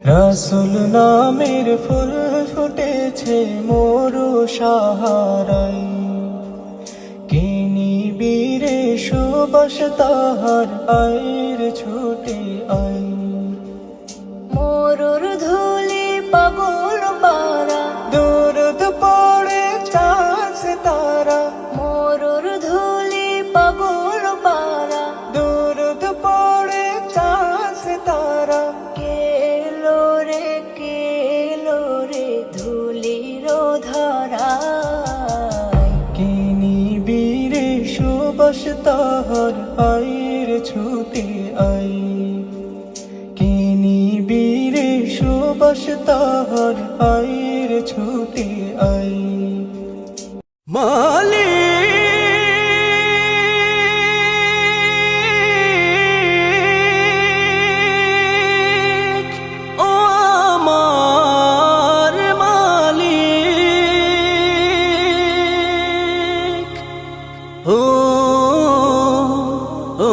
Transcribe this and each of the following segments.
রাসূল নামের ফুল ফুটেছে মরু সাহারায়, কে নিবিরে সুবাস তাহার আয়ের ছুটে আই। মরুর ধুলি পাগল পারা, দরুদ পড়ে চাঁদ তারা, মরুর ধুলি পাগল পারা, দরুদ পড়ে চাঁদ তারা। কেলো রে ধুলির ধরায়, কে নিবিরে সুবাস তাহার আয়ের ছুটে আই, কে নিবিরে সুবাস তাহার আয়ের ছুটে আই। মালিক ও আমার মালিক, ও ও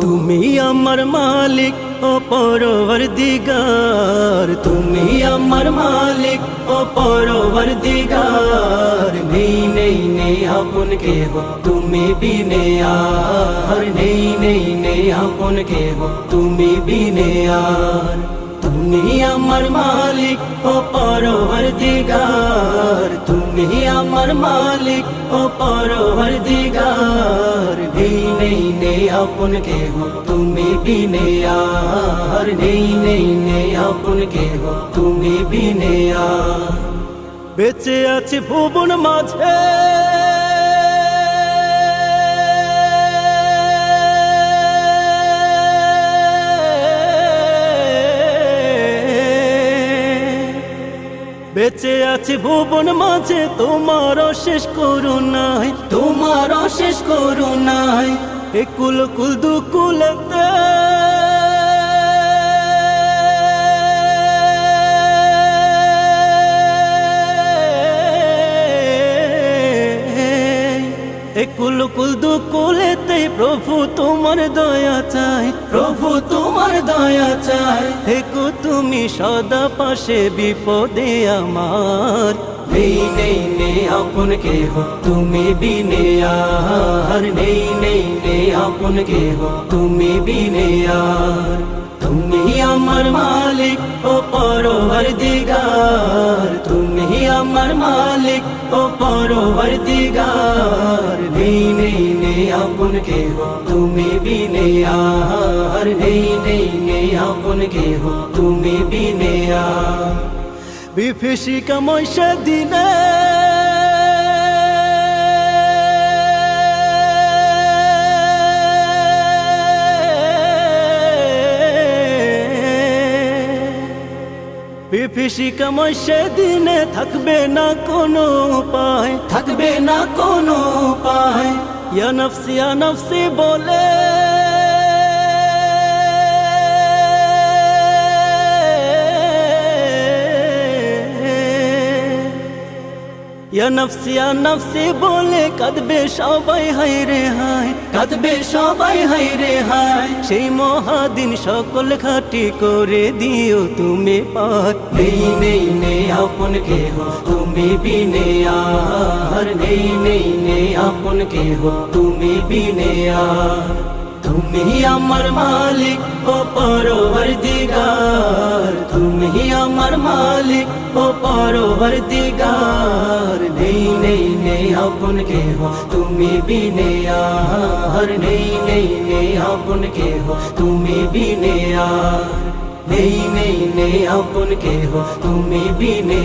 তুমি আমার মালিক ও পরওয়ারদিগার, তুমি আমার মালিক ও পরওয়ারদিগার। নেই নেই নেই আপন কেহ তুমি বিনে আর, নেই নেই নেই আপন কেহ তুমি বিনে আর। তুমি আমার মালিক ও পরওয়ারদিগার, তুমি আমার মালিক ও পরওয়ারদিগার। নেই নেই নেই আপন কেহ তুমি বিনে আর, নেই নেই নেই আপন কেহ তুমি বিনে আর। বেঁচে আছি ভুবন মাঝে বেঁচে আছি ভুবন মাঝে, তোমার শেষ করুণায়, তোমার শেষ করুণায়। একুল কুল দুকুলতে একুল কুল দুকুলেতে প্রভু তোমার দয়া চাই, প্রভু তোমার দয়া চাই। থেকো তুমি সদা পাশে বিপদে আমার। নেই নেই নেই আপন কেহ তুমি বিনে আর, নেই নেই নেই আপন কেহ তুমি বিনে আর। তুমি আমার মালিক ও পরওয়ারদিগার, তুমি আমার মালিক ও পরওয়ারদিগার। নেই নেই নেই আপন কেহ তুমি বিনে আর, নেই নেই নেই আপন কেহ তুমি বিনে আর। বিভীষিকাময় সেদিনে বিভীষিকাময় সেদিনে থাকবে না কোনো উপায়, থাকবে না কোনো উপায়। ইয়া নফসি বলে ইয়া নফসি বলে কাঁদবে সবাই হায় রে হায়, কাঁদবে সবাই হায় রে হায়। সেই মহাদিন সকল খাটি করে দিও তুমি পার। নেই নেই নেই আপন কেহ তুমি বিনে আর, নেই নেই নেই আপন কেহ তুমি বিনে আর। তুমি আমার মালিক ও পরওয়ারদিগার, তুমি আমার মালিক ও পরওয়ারদিগার। নেই নেই নেই আপন কেহ তুমি বিনে আর, নেই নেই নেই আপন কেহ তুমি বিনে আর। নেই নেই নেই আপন কেহ তুমি বিনে